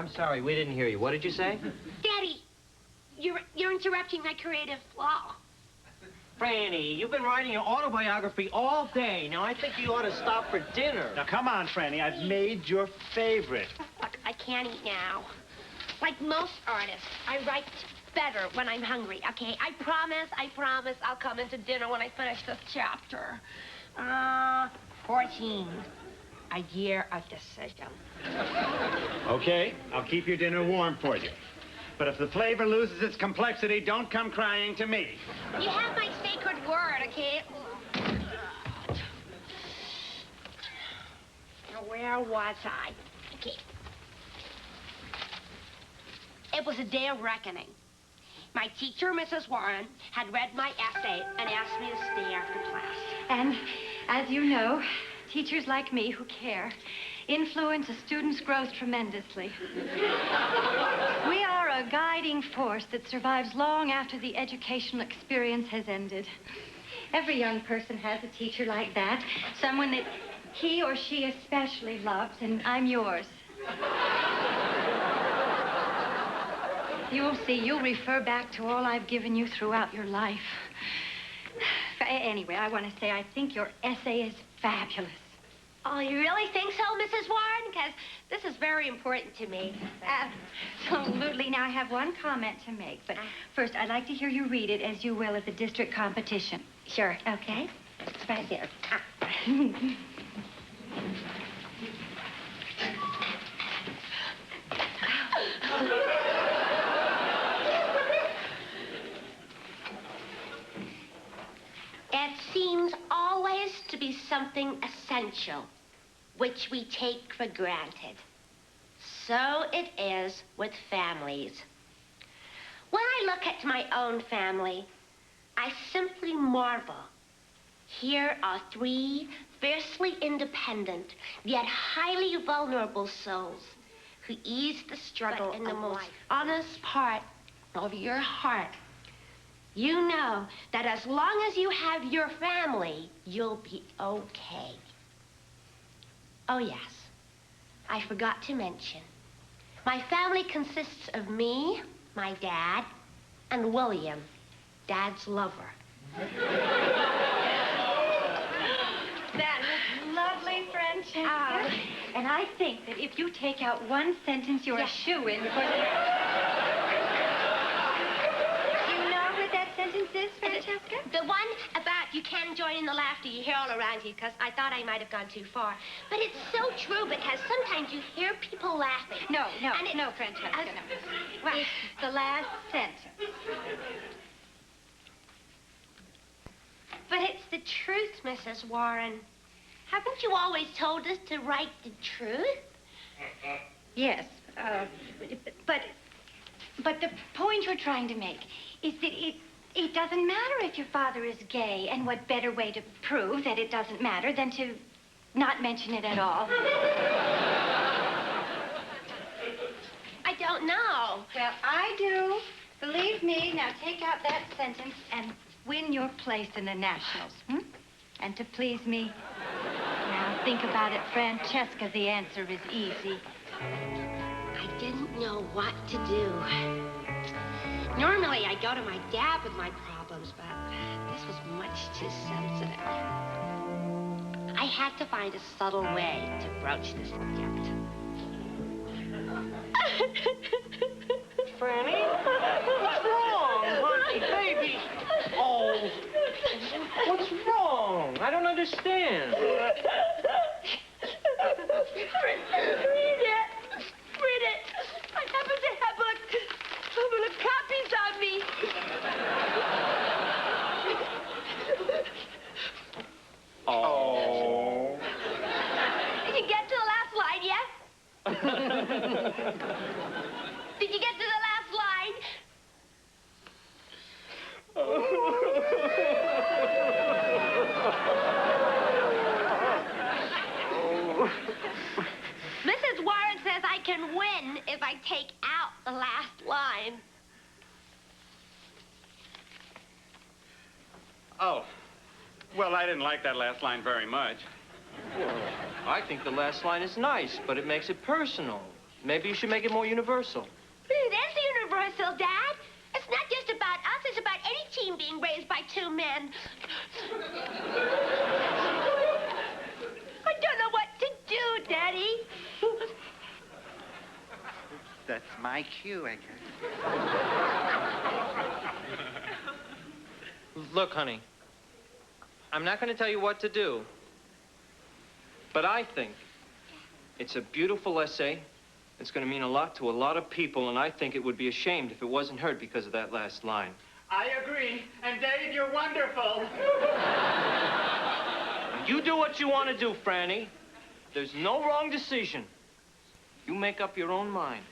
I'm sorry, we didn't hear you. What did you say? Daddy, you're interrupting my creative flow. Franny, you've been writing your autobiography all day. Now, I think you ought to stop for dinner. Now, come on, Franny. I've made your favorite. Look, I can't eat now. Like most artists, I write better when I'm hungry, okay? I promise I'll come into dinner when I finish this chapter. 14. A year of decision. Okay, I'll keep your dinner warm for you. But if the flavor loses its complexity, don't come crying to me. You have my sacred word, okay? Now, where was I? Okay. It was a day of reckoning. My teacher, Mrs. Warren, had read my essay and asked me to stay after class. And as you know, teachers like me who care influence a student's growth tremendously. We are a guiding force that survives long after the educational experience has ended. Every young person has a teacher like that, someone that he or she especially loves, and I'm yours. You'll see, you'll refer back to all I've given you throughout your life. Anyway, I want to say I think your essay is fabulous. Oh, you really think so, Mrs. Warren? Because this is very important to me. Absolutely. Now, I have one comment to make, but first, I'd like to hear you read it as you will at the district competition. Sure. Okay? It's right there. It seems always to be something essential, which we take for granted. So it is with families. When I look at my own family, I simply marvel. Here are three fiercely independent, yet highly vulnerable souls who ease the struggle in the most honest part of your heart. You know that as long as you have your family, you'll be okay. Oh, yes. I forgot to mention. My family consists of me, my dad, and William, Dad's lover. That was lovely, Francesca. And I think that if you take out one sentence, you're a shoo-in for the... Is, Francesca? The one about you can't join in the laughter you hear all around you, because I thought I might have gone too far. But it's so true, because sometimes you hear people laughing. No, Francesca, no. Well, it's the last sentence. But it's the truth, Mrs. Warren. Haven't you always told us to write the truth? Yes, but the point you're trying to make is that it doesn't matter if your father is gay, and what better way to prove that it doesn't matter than to not mention it at all? I don't know. Well, I do. Believe me. Now take out that sentence and win your place in the Nationals. And to please me, now think about it, Francesca, the answer is easy. I didn't know what to do. Normally, I go to my dad with my problems, but this was much too sensitive. I had to find a subtle way to broach the subject. Franny? What's wrong, honey, baby? Oh, what's wrong? I don't understand. Read it. I happen to have a couple of copies on me. Oh. Did you get to the last line yet? Did you get to the last line? Mrs. Warren says I can win if I take out the last line. Oh. Well, I didn't like that last line very much. Well, I think the last line is nice, but it makes it personal. Maybe you should make it more universal. But it is universal, Dad. It's not just about us. It's about any team being raised by two men. I don't know what to do, Daddy. That's my cue, I guess. Look, honey, I'm not going to tell you what to do, but I think it's a beautiful essay. It's going to mean a lot to a lot of people, and I think it would be ashamed if it wasn't heard because of that last line. I agree. And Dave, you're wonderful. You do what you want to do, Franny. There's no wrong decision. You make up your own mind.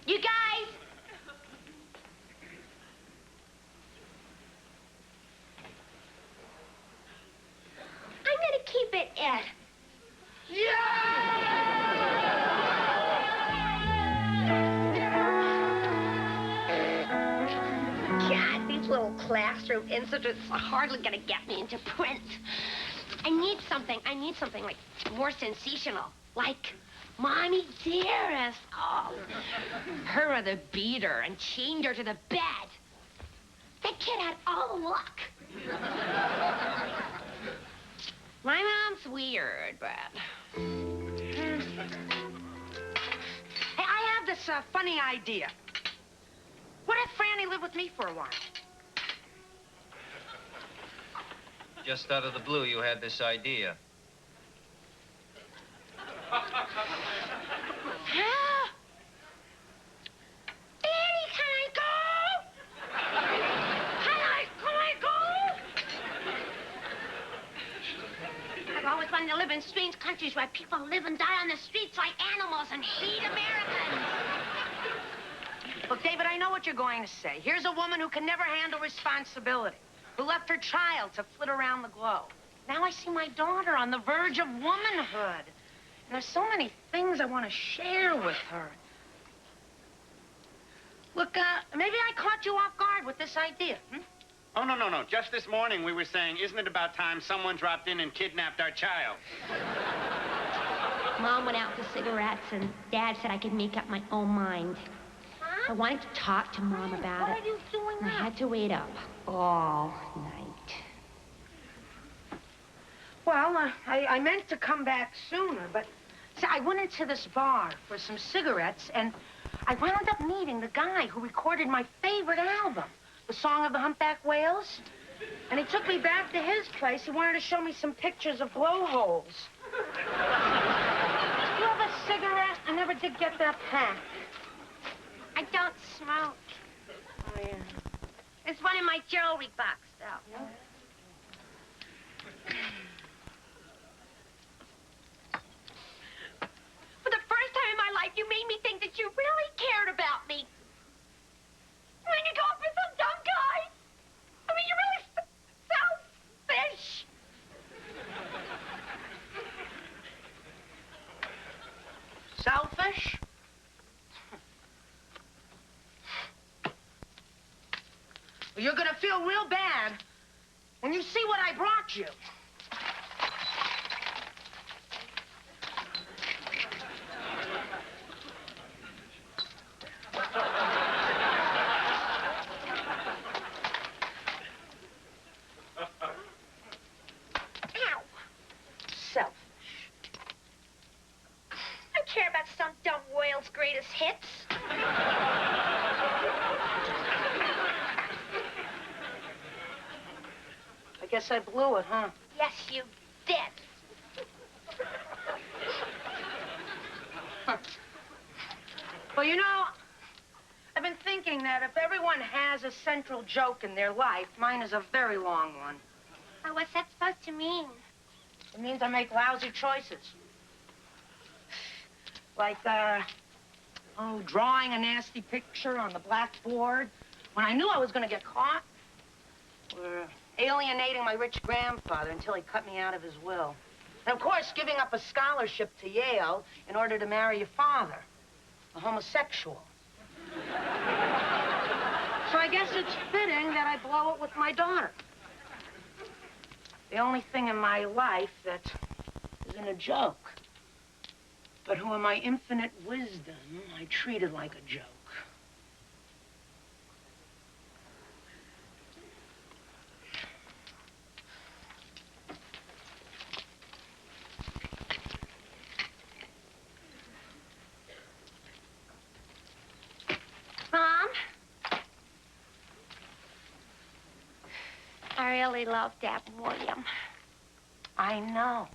You guys! I'm gonna keep it in. God, these little classroom incidents are hardly gonna get me into print. I need something like more sensational. Like Mommy Dearest. Oh, her mother beat her and chained her to the bed. That kid had all the luck. My mom's weird, but... Hey, I have this funny idea. What if Franny lived with me for a while? Just out of the blue, you had this idea. Huh? Daddy, can I go? Can I go? I've always wanted to live in strange countries where people live and die on the streets like animals and hate Americans. Look, David, I know what you're going to say. Here's a woman who can never handle responsibility, who left her child to flit around the globe. Now I see my daughter on the verge of womanhood. And there's so many things I want to share with her. Look, maybe I caught you off guard with this idea, Oh, no. Just this morning we were saying, isn't it about time someone dropped in and kidnapped our child? Mom went out for cigarettes, and Dad said I could make up my own mind. Huh? I wanted to talk to Mom about it. What are you doing now? I had to wait up all night. Well, I meant to come back sooner, but see, I went into this bar for some cigarettes, and I wound up meeting the guy who recorded my favorite album, The Song of the Humpback Whales. And he took me back to his place. He wanted to show me some pictures of blowholes. You have a cigarette? I never did get that pack. I don't smoke. Oh, yeah. It's one in my jewelry box, though. Yeah. For the first time in my life, you made me think that you really cared about me. When you go for some dumb guy. I mean, you're really selfish. Selfish? Well, you're gonna feel real bad when you see what I brought you. Ow. Selfish. I care about some dumb whale's greatest hits. I guess I blew it, huh? Yes, you did. Well, you know, I've been thinking that if everyone has a central joke in their life, mine is a very long one. What's that supposed to mean? It means I make lousy choices. Like, drawing a nasty picture on the blackboard when I knew I was going to get caught. Or alienating my rich grandfather until he cut me out of his will. And, of course, giving up a scholarship to Yale in order to marry your father, a homosexual. So I guess it's fitting that I blow it with my daughter. The only thing in my life that isn't a joke, but who in my infinite wisdom I treated like a joke. Mom? I really love Dad and William. I know.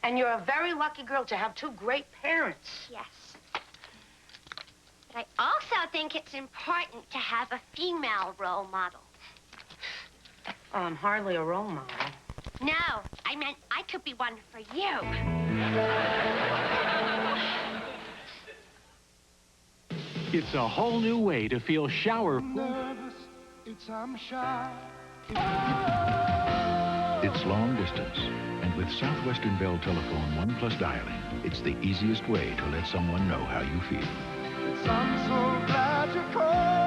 And you're a very lucky girl to have two great parents. Yes. But I also think it's important to have a female role model. Oh, I'm hardly a role model. No, I meant I could be one for you. It's a whole new way to feel shower. Nervous, I'm shy. It's long distance, and with Southwestern Bell Telephone 1 Plus dialing, it's the easiest way to let someone know how you feel. I'm so glad you called.